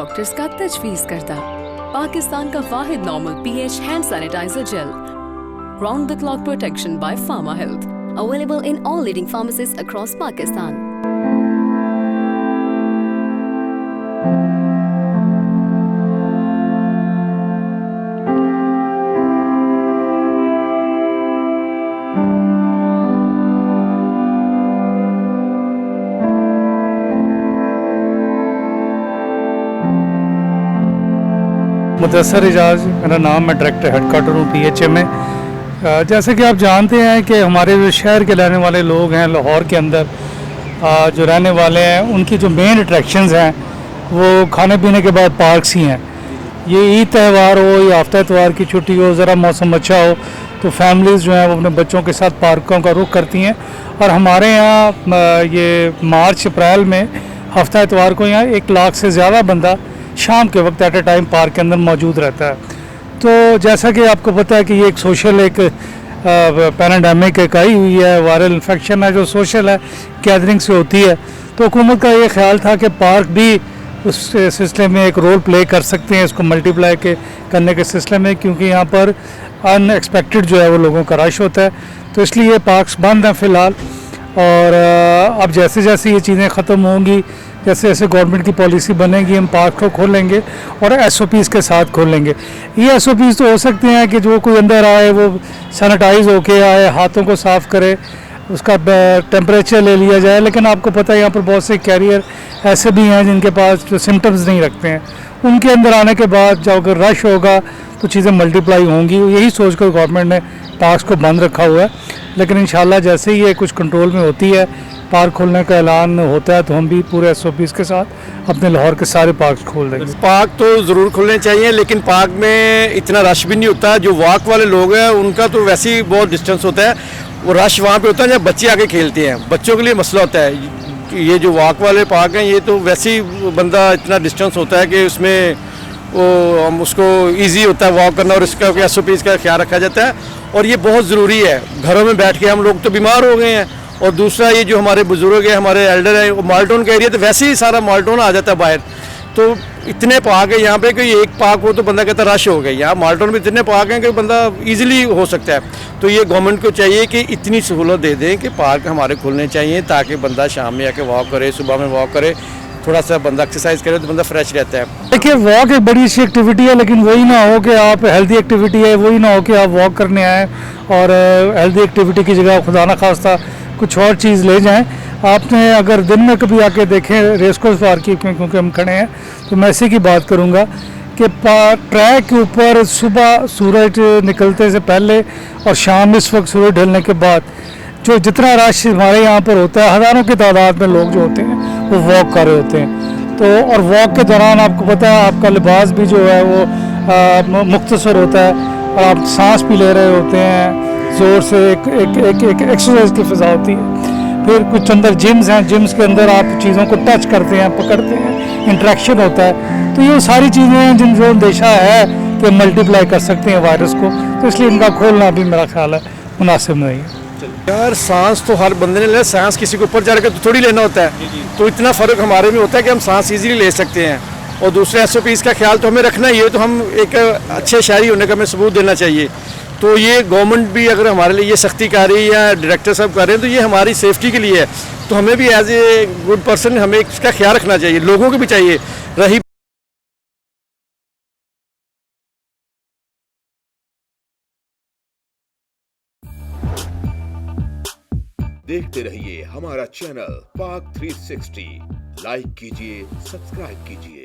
Doctors का तजवीज़ करदा। पाकिस्तान का वाहिद normal pH hand sanitizer gel, round the clock protection by pharma health, available in all leading pharmacies across Pakistan. Mudassar Aijaz मेरा नाम, मैं डायरेक्टर हेडक्वार्टर हूँ PHA में। जैसे कि आप जानते हैं कि हमारे जो शहर के रहने वाले लोग हैं, लाहौर के अंदर जो रहने वाले हैं, उनकी जो मेन अट्रैक्शंस हैं वो खाने पीने के बाद पार्क्स ही हैं। ये ईद त्यौहार हो या हफ्ता इतवार की छुट्टी हो, ज़रा मौसम अच्छा हो तो फैमिलीज़ जो हैं वो अपने बच्चों के साथ पार्कों का रुख करती हैं। और हमारे यहाँ ये मार्च अप्रैल में हफ्ता इतवार को यहाँ 1 लाख से ज़्यादा बंदा शाम के वक्त एट ए टाइम पार्क के अंदर मौजूद रहता है। तो जैसा कि आपको पता है कि ये एक सोशल पैराडामिक एक आई हुई है, वायरल इन्फेक्शन है जो सोशल है, गैदरिंग से होती है। तो हुकूमत का ये ख्याल था कि पार्क भी उस सिलसिले में एक रोल प्ले कर सकते हैं, इसको मल्टीप्लाई करने के सिलसिले में, क्योंकि यहाँ पर अनएक्सपेक्टेड जो है वो लोगों का रश होता है। तो इसलिए पार्क्स बंद हैं फ़िलहाल। और अब जैसे जैसे ये चीज़ें ख़त्म होंगी, जैसे जैसे गवर्नमेंट की पॉलिसी बनेगी, हम पार्क को खोलेंगे और SOPs के साथ खोलेंगे। ये SOPs तो हो सकते हैं कि जो कोई अंदर आए वो सैनिटाइज होके आए, हाथों को साफ़ करे, उसका टेम्परेचर ले लिया जाए। लेकिन आपको पता है यहाँ पर बहुत से कैरियर ऐसे भी हैं जिनके पास जो सिम्टम्स नहीं रखते हैं, उनके अंदर आने के बाद जब अगर रश होगा तो चीज़ें मल्टीप्लाई होंगी। यही सोच कर गवर्नमेंट ने पार्क्स को बंद रखा हुआ है। लेकिन इंशाल्लाह जैसे ही ये कुछ कंट्रोल में होती है, पार्क खोलने का ऐलान होता है, तो हम भी पूरे SOPs के साथ अपने लाहौर के सारे पार्क खोल देंगे। पार्क तो ज़रूर खोलने चाहिए, लेकिन पार्क में इतना रश भी नहीं होता। जो वॉक वाले लोग हैं उनका तो वैसे ही बहुत डिस्टेंस होता है, वो रश वहाँ पे होता है जब बच्चे आके खेलते हैं, बच्चों के लिए मसला होता है। ये जो वॉक वाले पार्क हैं ये तो वैसे ही बंदा इतना डिस्टेंस होता है कि उसमें वो हम उसको ईजी होता है वॉक करना, और इसका SOPs का ख्याल रखा जाता है। और ये बहुत ज़रूरी है। घरों में बैठ के हम लोग तो बीमार हो गए हैं, और दूसरा ये जो हमारे बुजुर्ग हैं, हमारे एल्डर हैं, वो माल्टोन का एरिया तो वैसे ही सारा माल्टोन आ जाता है बाहर। तो इतने पार्क है यहाँ पे कि एक पार्क हो तो बंदा कहता रश हो गया। यहाँ माल्टोन में इतने पार्क हैं कि बंदा इजीली हो सकता है। तो ये गवर्नमेंट को चाहिए कि इतनी सहूलत दे दें कि पार्क हमारे खुलने चाहिए, ताकि बंदा शाम में आके वॉक करे, सुबह में वॉक करे, थोड़ा सा बंदा एक्सरसाइज करे तो बंदा फ्रेश रहता है। देखिए, वॉक एक बड़ी अच्छी एक्टिविटी है, लेकिन वही ना हो कि आप हेल्दी एक्टिविटी है, वही ना हो कि आप वॉक करने आए और हेल्दी एक्टिविटी की जगह खुदा ना खास्ता कुछ और चीज़ ले जाएं। आपने अगर दिन में कभी आके देखें रेसकोर्स पार्क की, क्योंकि हम खड़े हैं, तो मैं इसी की बात करूंगा कि ट्रैक के ऊपर सुबह सूरज निकलते से पहले और शाम इस वक्त सूरज ढलने के बाद जो जितना रश हमारे यहाँ पर होता है, हज़ारों की तादाद में लोग जो होते हैं वो वॉक कर रहे होते हैं। तो और वॉक के दौरान आपको पता है आपका लिबास भी जो है वो मुख्तसर होता है, और आप सांस भी ले रहे होते हैं ज़ोर से, एक एक्सरसाइज की फ़िज़ा होती है। फिर कुछ अंदर जिम्स हैं, जिम्स के अंदर आप चीज़ों को टच करते हैं, पकड़ते हैं, इंट्रैक्शन होता है। तो ये सारी चीज़ें हैं जिन जो अंदेशा है कि मल्टीप्लाई कर सकते हैं वायरस को, तो इसलिए इनका खोलना भी मेरा ख्याल है मुनासिब नहीं है। यार सांस तो हर बंदे ने लेना, सांस किसी के ऊपर चढ़ के तो थोड़ी लेना होता है। तो इतना फ़र्क हमारे में होता है कि हम सांस ईजीली ले सकते हैं। और दूसरे SOPs का ख्याल तो हमें रखना ही है, तो हम एक अच्छे शहरी होने का हमें सबूत देना चाहिए। तो ये गवर्नमेंट भी अगर हमारे लिए ये सख्ती कर रही है या डायरेक्टर साहब कर रहे हैं, तो ये हमारी सेफ्टी के लिए है। तो हमें भी एज ए गुड पर्सन हमें इसका ख्याल रखना चाहिए, लोगों को भी चाहिए। रही देखते रहिए हमारा चैनल पाक 360, लाइक कीजिए, सब्सक्राइब कीजिए।